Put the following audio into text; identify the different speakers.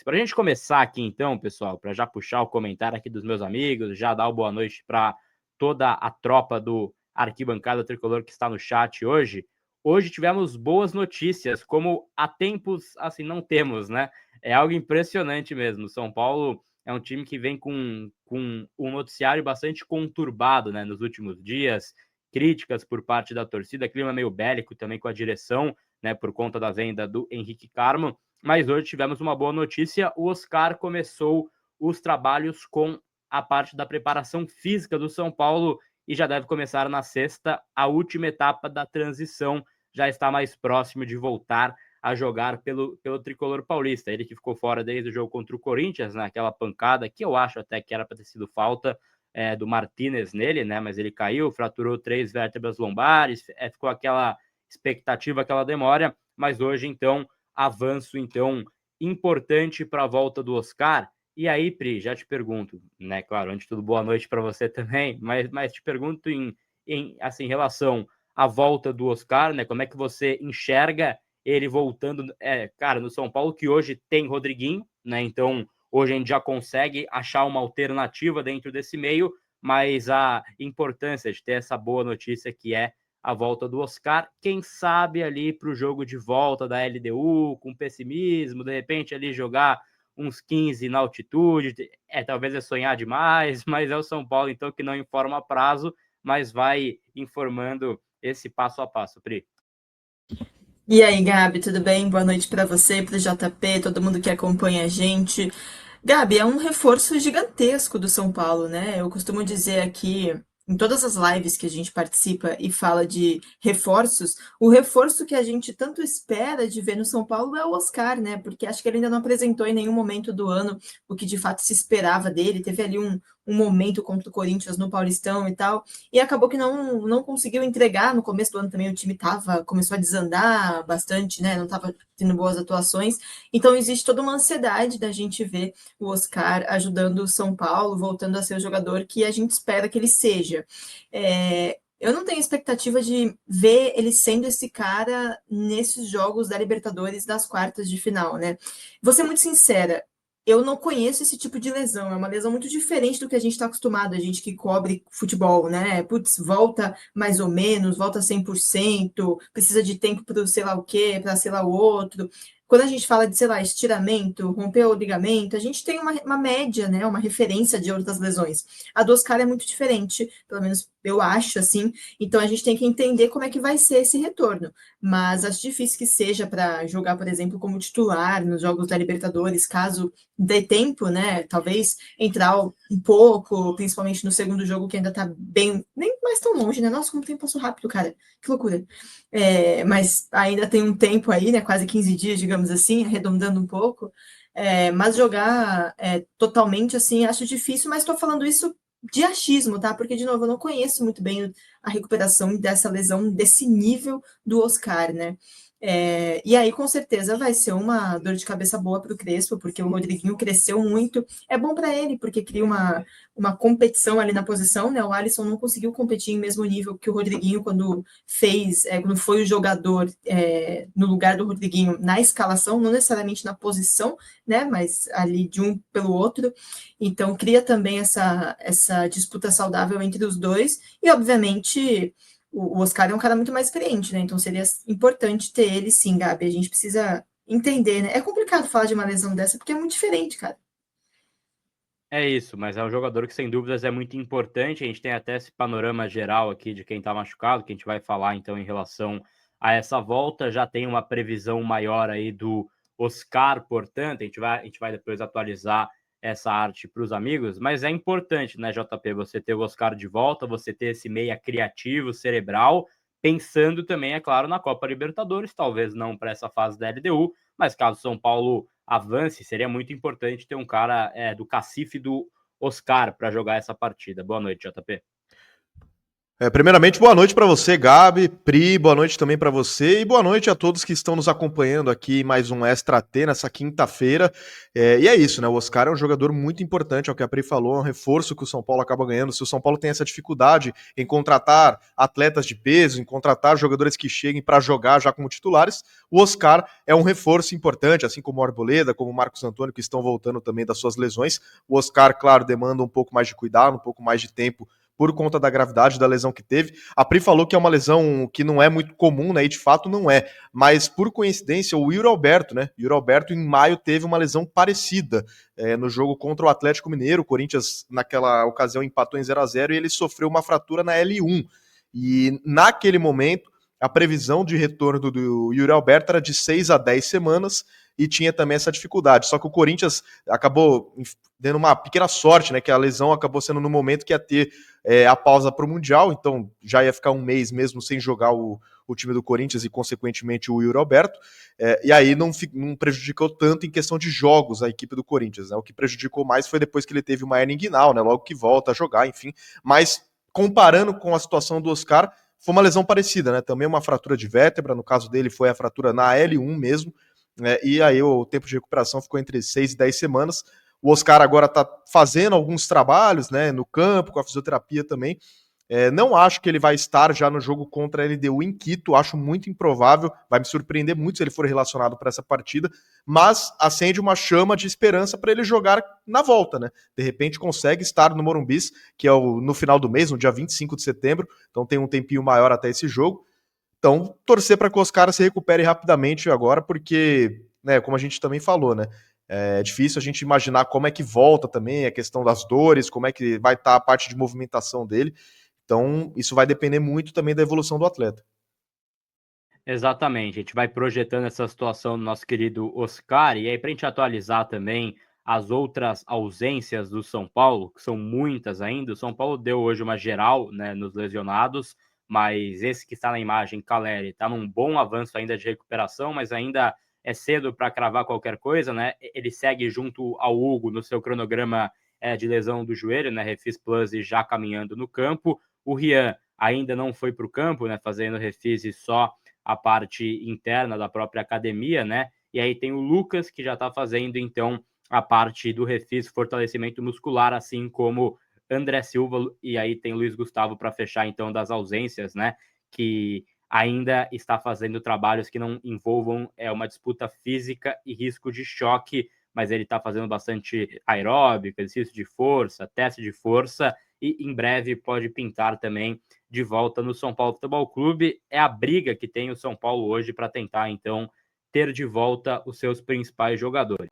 Speaker 1: Para a gente começar aqui então, pessoal, para já puxar o comentário aqui dos meus amigos, já dar o boa noite para toda a tropa do Arquibancada Tricolor que está no chat hoje. Hoje tivemos boas notícias, como há tempos assim não temos, né? É algo impressionante mesmo. São Paulo é um time que vem com um noticiário bastante conturbado, né, nos últimos dias, críticas por parte da torcida, clima meio bélico também com a direção, né, por conta da venda do Henrique Carmo. Mas hoje tivemos uma boa notícia: o Oscar começou os trabalhos com a parte da preparação física do São Paulo e já deve começar na sexta. A última etapa da transição, já está mais próximo de voltar a jogar pelo tricolor paulista. Ele que ficou fora desde o jogo contra o Corinthians, naquela pancada que eu acho até que era para ter sido falta do Martinez nele, né? Mas ele caiu, fraturou 3 vértebras lombares, ficou aquela expectativa, aquela demora. Mas hoje, então, avanço, então, importante para a volta do Oscar. E aí, Pri, já te pergunto, né? Claro, antes de tudo, boa noite para você também, mas te pergunto assim, em relação à volta do Oscar, né? Como é que você enxerga ele voltando, cara, no São Paulo, que hoje tem Rodriguinho, né? Então, hoje a gente já consegue achar uma alternativa dentro desse meio, mas a importância de ter essa boa notícia que é a volta do Oscar, quem sabe ali para o jogo de volta da LDU, com pessimismo, de repente ali jogar uns 15 na altitude, talvez é sonhar demais, mas é o São Paulo então que não informa a prazo, mas vai informando esse passo a passo, Pri.
Speaker 2: E aí, Gabi, tudo bem? Boa noite para você, para o JP, todo mundo que acompanha a gente. Gabi, é um reforço gigantesco do São Paulo, né? Eu costumo dizer aqui, em todas as lives que a gente participa e fala de reforços, o reforço que a gente tanto espera de ver no São Paulo é o Oscar, né? Porque acho que ele ainda não apresentou em nenhum momento do ano o que de fato se esperava dele. Teve ali um momento contra o Corinthians no Paulistão e tal, e acabou que não conseguiu entregar. No começo do ano também o time começou a desandar bastante, né? Não estava tendo boas atuações. Então existe toda uma ansiedade da gente ver o Oscar ajudando o São Paulo, voltando a ser o jogador que a gente espera que ele seja. Eu não tenho expectativa de ver ele sendo esse cara nesses jogos da Libertadores das quartas de final, né? Vou ser muito sincera, eu não conheço esse tipo de lesão. É uma lesão muito diferente do que a gente está acostumado, a gente que cobre futebol, né? Putz, volta mais ou menos, volta 100%, precisa de tempo para sei lá o quê, para sei lá o outro. Quando a gente fala de, sei lá, estiramento, romper o ligamento, a gente tem uma média, né? Uma referência de outras lesões. A do Oscar é muito diferente, pelo menos eu acho assim. Então a gente tem que entender como é que vai ser esse retorno. Mas acho difícil que seja para jogar, por exemplo, como titular nos jogos da Libertadores, caso dê tempo, né? Talvez entrar um pouco, principalmente no segundo jogo, que ainda tá bem, nem mais tão longe, né? Nossa, como o tempo passou rápido, cara. Que loucura. Mas ainda tem um tempo aí, né? Quase 15 dias, digamos assim, arredondando um pouco. Mas jogar totalmente assim, acho difícil, mas estou falando isso de achismo, tá? Porque, de novo, eu não conheço muito bem a recuperação dessa lesão, desse nível do Oscar, né? E aí, com certeza, vai ser uma dor de cabeça boa para o Crespo, porque o Rodriguinho cresceu muito. É bom para ele, porque cria uma competição ali na posição, né? O Alisson não conseguiu competir em mesmo nível que o Rodriguinho quando quando foi o jogador no lugar do Rodriguinho na escalação, não necessariamente na posição, né? Mas ali de um pelo outro. Então, cria também essa disputa saudável entre os dois, e obviamente o Oscar é um cara muito mais experiente, né? Então seria importante ter ele sim, Gabi. A gente precisa entender, né? É complicado falar de uma lesão dessa porque é muito diferente, cara.
Speaker 1: É isso, mas é um jogador que sem dúvidas é muito importante. A gente tem até esse panorama geral aqui de quem está machucado, que a gente vai falar então em relação a essa volta. Já tem uma previsão maior aí do Oscar, portanto, a gente vai depois atualizar essa arte para os amigos, mas é importante, né, JP, você ter o Oscar de volta, você ter esse meia criativo, cerebral, pensando também, é claro, na Copa Libertadores, talvez não para essa fase da LDU, mas caso São Paulo avance, seria muito importante ter um cara do cacife do Oscar para jogar essa partida. Boa noite, JP.
Speaker 3: Primeiramente, boa noite para você, Gabi, Pri, boa noite também para você e boa noite a todos que estão nos acompanhando aqui em mais um Extra T nessa quinta-feira. E é isso, né? O Oscar é um jogador muito importante, é o que a Pri falou, é um reforço que o São Paulo acaba ganhando. Se o São Paulo tem essa dificuldade em contratar atletas de peso, em contratar jogadores que cheguem para jogar já como titulares, o Oscar é um reforço importante, assim como o Arboleda, como o Marcos Antônio, que estão voltando também das suas lesões. O Oscar, claro, demanda um pouco mais de cuidado, um pouco mais de tempo por conta da gravidade da lesão que teve. A Pri falou que é uma lesão que não é muito comum, né? E de fato não é. Mas por coincidência, o Yuri Alberto, né? Yuri Alberto em maio teve uma lesão parecida no jogo contra o Atlético Mineiro. O Corinthians, naquela ocasião, empatou em 0-0 e ele sofreu uma fratura na L1. E naquele momento, a previsão de retorno do Yuri Alberto era de 6 a 10 semanas e tinha também essa dificuldade. Só que o Corinthians acabou dando uma pequena sorte, né? Que a lesão acabou sendo no momento que ia ter a pausa para o Mundial, então já ia ficar um mês mesmo sem jogar o time do Corinthians e, consequentemente, o Yuri Alberto, e aí não prejudicou tanto em questão de jogos a equipe do Corinthians, né? O que prejudicou mais foi depois que ele teve uma hernia inguinal, né? Logo que volta a jogar, enfim, mas comparando com a situação do Oscar, foi uma lesão parecida, né? Também uma fratura de vértebra, no caso dele foi a fratura na L1 mesmo, e aí o tempo de recuperação ficou entre 6 e 10 semanas. O Oscar agora está fazendo alguns trabalhos, né, no campo, com a fisioterapia também. Não acho que ele vai estar já no jogo contra a LDU em Quito, acho muito improvável, vai me surpreender muito se ele for relacionado para essa partida, mas acende uma chama de esperança para ele jogar na volta, né? De repente consegue estar no Morumbis, que é no final do mês, no dia 25 de setembro, então tem um tempinho maior até esse jogo. Então, torcer para que o Oscar se recupere rapidamente agora, porque, né, como a gente também falou, né? É difícil a gente imaginar como é que volta também, a questão das dores, como é que vai estar a parte de movimentação dele. Então, isso vai depender muito também da evolução do atleta.
Speaker 1: Exatamente, a gente vai projetando essa situação do nosso querido Oscar, e aí para a gente atualizar também as outras ausências do São Paulo, que são muitas ainda, o São Paulo deu hoje uma geral, né, nos lesionados, mas esse que está na imagem, Caleri, está num bom avanço ainda de recuperação, mas ainda é cedo para cravar qualquer coisa, né? Ele segue junto ao Hugo no seu cronograma de lesão do joelho, né? Refis Plus e já caminhando no campo. O Rian ainda não foi para o campo, né? Fazendo refis e só a parte interna da própria academia, né? E aí tem o Lucas, que já está fazendo, então, a parte do refis, fortalecimento muscular, assim como André Silva, e aí tem Luiz Gustavo para fechar, então, das ausências, né? Que ainda está fazendo trabalhos que não envolvam uma disputa física e risco de choque, mas ele está fazendo bastante aeróbico, exercício de força, teste de força, e em breve pode pintar também de volta no São Paulo Futebol Clube. É a briga que tem o São Paulo hoje para tentar, então, ter de volta os seus principais jogadores.